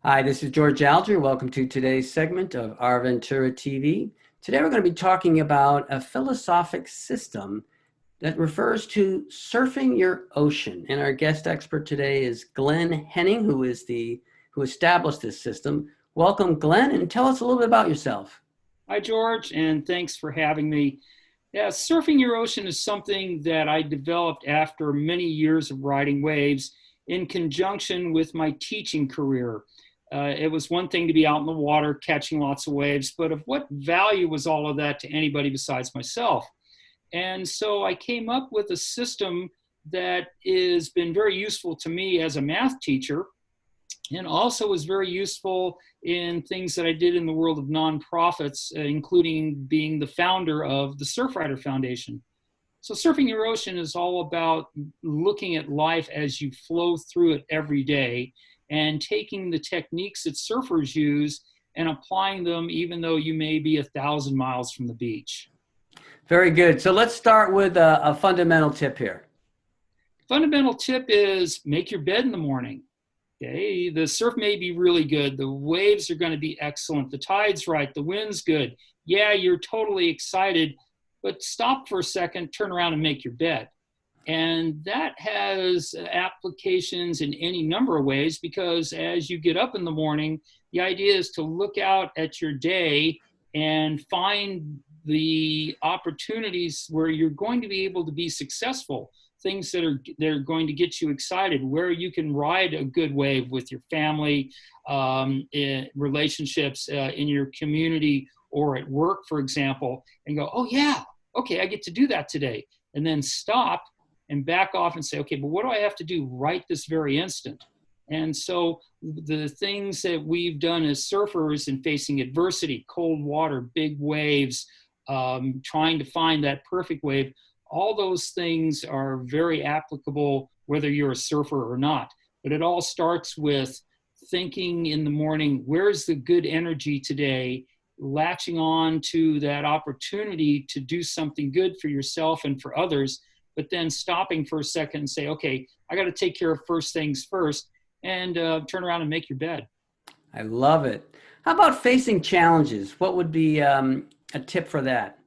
Hi, this is George Alger. Welcome to today's segment of Our Ventura TV. Today we're going to be talking about a philosophic system that refers to surfing your ocean. And our guest expert today is Glenn Hening, who established this system. Welcome, Glenn, and tell us a little bit about yourself. Hi, George, and thanks for having me. Yeah, surfing your ocean is something that I developed after many years of riding waves in conjunction with my teaching career. It was one thing to be out in the water catching lots of waves, but of what value was all of that to anybody besides myself? And so I came up with a system that has been very useful to me as a math teacher and also was very useful in things that I did in the world of nonprofits, including being the founder of the Surfrider Foundation. So surfing your ocean is all about looking at life as you flow through it every day and taking the techniques that surfers use and applying them even though you may be 1,000 miles from the beach. Very good. So let's start with a fundamental tip here. Fundamental tip is make your bed in the morning. Okay, the surf may be really good. The waves are going to be excellent. The tide's right. The wind's good. Yeah, you're totally excited, but stop for a second, turn around and make your bed. And that has applications in any number of ways because as you get up in the morning, the idea is to look out at your day and find the opportunities where you're going to be able to be successful, things that are they're going to get you excited, where you can ride a good wave with your family, in relationships, in your community or at work, for example, and go, oh yeah, okay, I get to do that today. And then stop and back off and say, okay, but what do I have to do right this very instant? And so the things that we've done as surfers in facing adversity, cold water, big waves, trying to find that perfect wave, all those things are very applicable whether you're a surfer or not. But it all starts with thinking in the morning, where's the good energy today? Latching on to that opportunity to do something good for yourself and for others, but then stopping for a second and say, okay, I got to take care of first things first and turn around and make your bed. I love it. How about facing challenges? What would be a tip for that?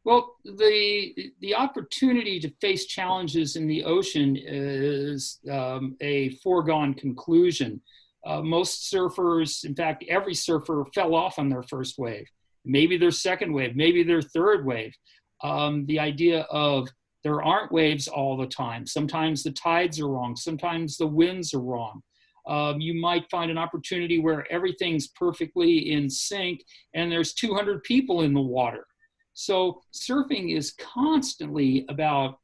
Well, the opportunity to face challenges in the ocean is a foregone conclusion. Most surfers, in fact, every surfer fell off on their first wave, maybe their second wave, maybe their third wave. The idea of there aren't waves all the time. Sometimes the tides are wrong. Sometimes the winds are wrong. You might find an opportunity where everything's perfectly in sync and there's 200 people in the water. So surfing is constantly about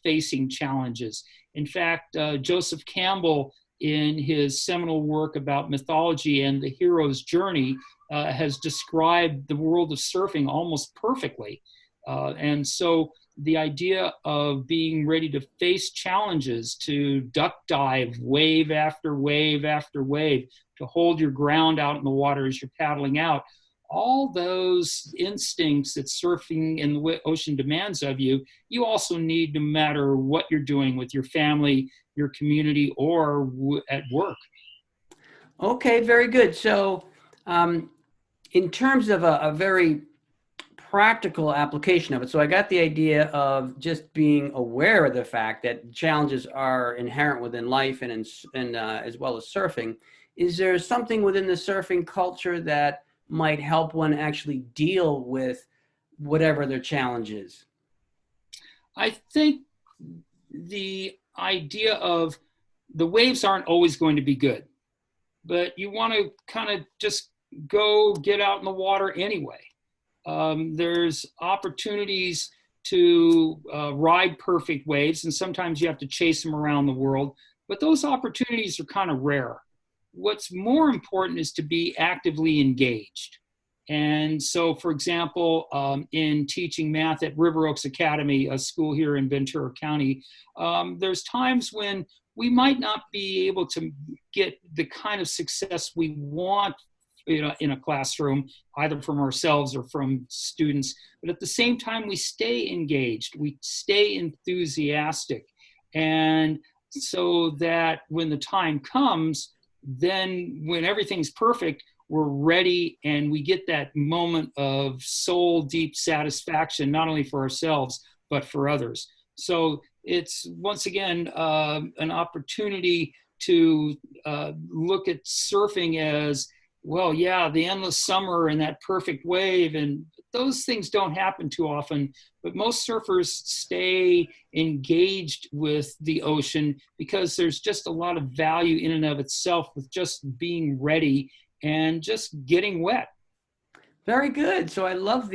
facing challenges. In fact, Joseph Campbell, in his seminal work about mythology and the hero's journey, has described the world of surfing almost perfectly. And so the idea of being ready to face challenges, to duck dive wave after wave after wave, to hold your ground out in the water as you're paddling out, all those instincts that surfing in the ocean demands of you, you also need no matter what you're doing with your family, your community, or at work. Okay, very good. So, in terms of a very practical application of it, so I got the idea of just being aware of the fact that challenges are inherent within life and as well as surfing. Is there something within the surfing culture that might help one actually deal with whatever their challenge is? I think the idea of the waves aren't always going to be good, but you want to kind of just go get out in the water anyway. There's opportunities to ride perfect waves, and sometimes you have to chase them around the world, but those opportunities are kind of rare. What's more important is to be actively engaged. And so, for example, in teaching math at River Oaks Academy, a school here in Ventura County, there's times when we might not be able to get the kind of success we want in a classroom, either from ourselves or from students. But at the same time, we stay engaged, we stay enthusiastic. And so that when the time comes, then when everything's perfect, we're ready and we get that moment of soul deep satisfaction, not only for ourselves, but for others. So it's, once again, an opportunity to look at surfing as, well, yeah, the endless summer and that perfect wave, and those things don't happen too often, but most surfers stay engaged with the ocean because there's just a lot of value in and of itself with just being ready and just getting wet. Very good. So I love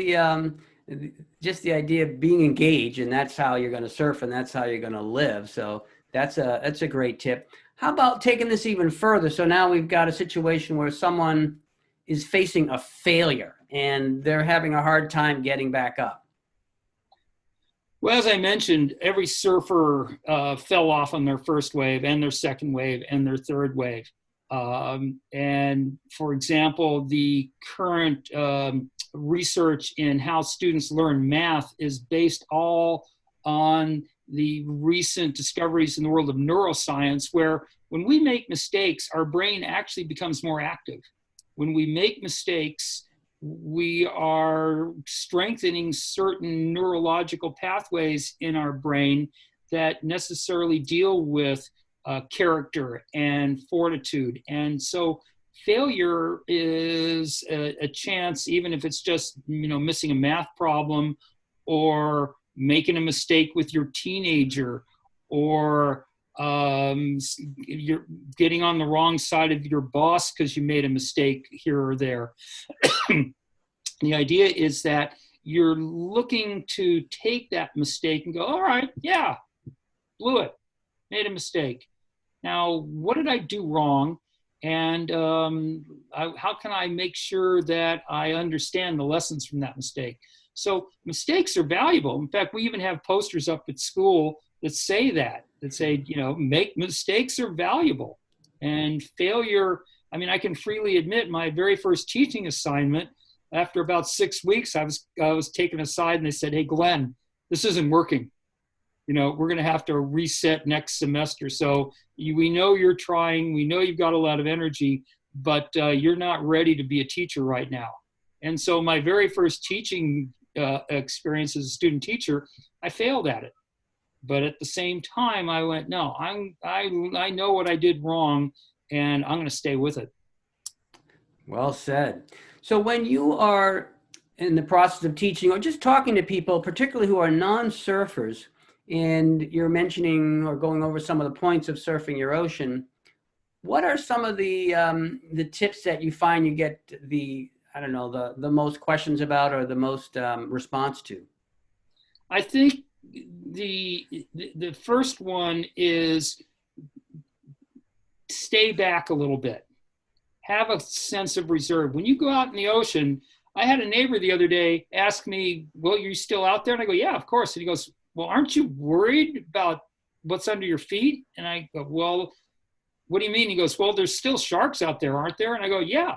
just the idea of being engaged, and that's how you're going to surf, and that's how you're going to live. So that's a great tip. How about taking this even further? So now we've got a situation where someone is facing a failure and they're having a hard time getting back up. Well, as I mentioned, every surfer fell off on their first wave and their second wave and their third wave. And for example, the current research in how students learn math is based all on the recent discoveries in the world of neuroscience, where when we make mistakes, our brain actually becomes more active. When we make mistakes, we are strengthening certain neurological pathways in our brain that necessarily deal with character and fortitude. And so failure is a chance, even if it's just, missing a math problem or making a mistake with your teenager, or you're getting on the wrong side of your boss because you made a mistake here or there. The idea is that you're looking to take that mistake and go, all right, yeah, blew it, made a mistake. Now, what did I do wrong? And how can I make sure that I understand the lessons from that mistake? So mistakes are valuable. In fact, we even have posters up at school that say, make mistakes are valuable. And failure, I can freely admit my very first teaching assignment, after about 6 weeks, I was taken aside and they said, hey, Glenn, this isn't working. We're going to have to reset next semester. So we know you're trying, we know you've got a lot of energy, but you're not ready to be a teacher right now. And so my very first teaching experience as a student teacher, I failed at it. But at the same time, I went, no, I know what I did wrong, and I'm going to stay with it. Well said. So when you are in the process of teaching or just talking to people, particularly who are non-surfers, and you're mentioning or going over some of the points of surfing your ocean, what are some of the tips that you find you get the most questions about or the most response to? I think the first one is stay back a little bit. Have a sense of reserve. When you go out in the ocean, I had a neighbor the other day ask me, well, you're still out there? And I go, yeah, of course. And he goes, well, aren't you worried about what's under your feet? And I go, well, what do you mean? He goes, well, there's still sharks out there, aren't there? And I go, yeah.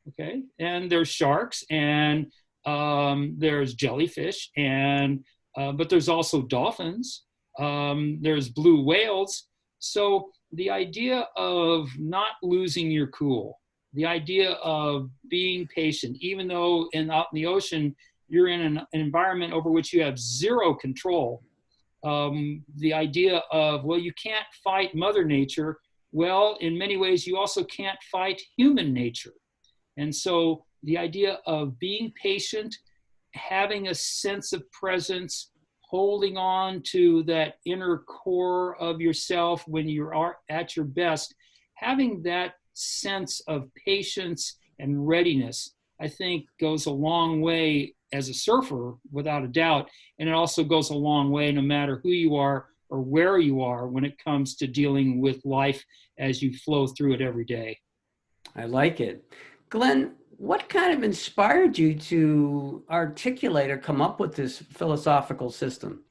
Okay. And there's sharks, and there's jellyfish, and but there's also dolphins. There's blue whales. So the idea of not losing your cool, the idea of being patient, even though out in the ocean, you're in an environment over which you have zero control. The idea of, well, you can't fight Mother Nature. Well, in many ways, you also can't fight human nature. And so the idea of being patient, having a sense of presence, holding on to that inner core of yourself when you are at your best, having that sense of patience and readiness, I think goes a long way as a surfer, without a doubt. And it also goes a long way no matter who you are or where you are when it comes to dealing with life as you flow through it every day. I like it. Glenn, what kind of inspired you to articulate or come up with this philosophical system?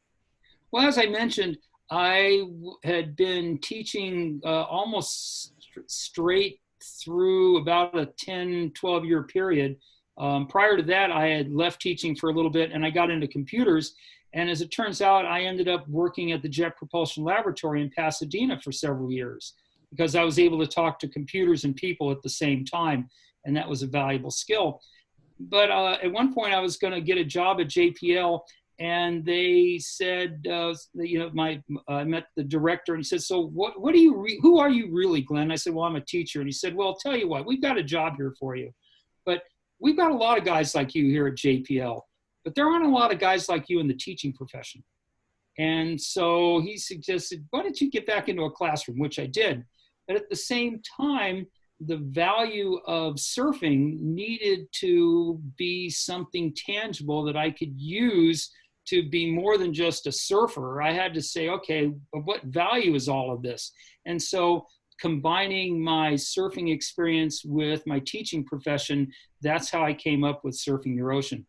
Well, as I mentioned, I had been teaching almost straight through about a 10, 12-year period. Prior to that, I had left teaching for a little bit, and I got into computers. And as it turns out, I ended up working at the Jet Propulsion Laboratory in Pasadena for several years. because I was able to talk to computers and people at the same time, and that was a valuable skill. But at one point, I was going to get a job at JPL, and they said, I met the director, and he said, "So who are you really, Glenn?" I said, "Well, I'm a teacher." And he said, "Well, tell you what, we've got a job here for you, but we've got a lot of guys like you here at JPL, but there aren't a lot of guys like you in the teaching profession." And so he suggested, "Why don't you get back into a classroom?" Which I did. But at the same time, the value of surfing needed to be something tangible that I could use to be more than just a surfer. I had to say, okay, what value is all of this? And so combining my surfing experience with my teaching profession, that's how I came up with Surfing Your Ocean.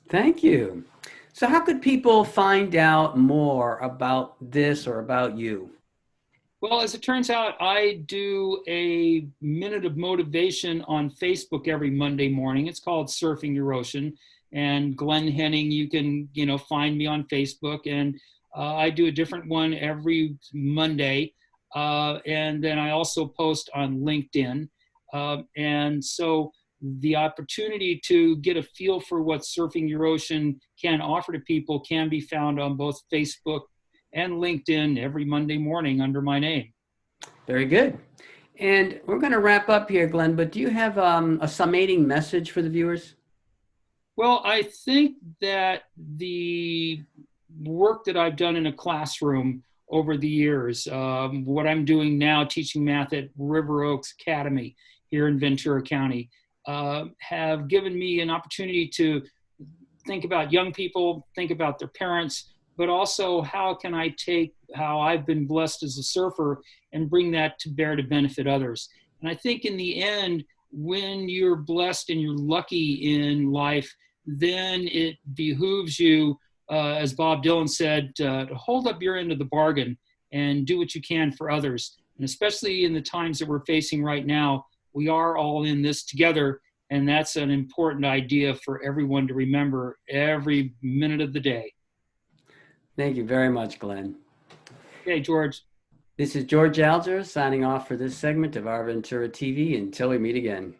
Thank you. So how could people find out more about this or about you? Well, as it turns out, I do a minute of motivation on Facebook every Monday morning. It's called Surfing Your Ocean. And Glenn Hening, you can, find me on Facebook. And I do a different one every Monday. And then I also post on LinkedIn. And so the opportunity to get a feel for what Surfing Your Ocean can offer to people can be found on both Facebook and LinkedIn every Monday morning under my name. Very good. And we're going to wrap up here, Glenn, but do you have a summating message for the viewers? Well, I think that the work that I've done in a classroom over the years, what I'm doing now, teaching math at River Oaks Academy here in Ventura County, have given me an opportunity to think about young people, think about their parents, but also how can I take how I've been blessed as a surfer and bring that to bear to benefit others. And I think in the end, when you're blessed and you're lucky in life, then it behooves you, as Bob Dylan said, to hold up your end of the bargain and do what you can for others. And especially in the times that we're facing right now, we are all in this together. And that's an important idea for everyone to remember every minute of the day. Thank you very much, Glenn. Okay, George. This is George Alger signing off for this segment of Our Ventura TV until we meet again.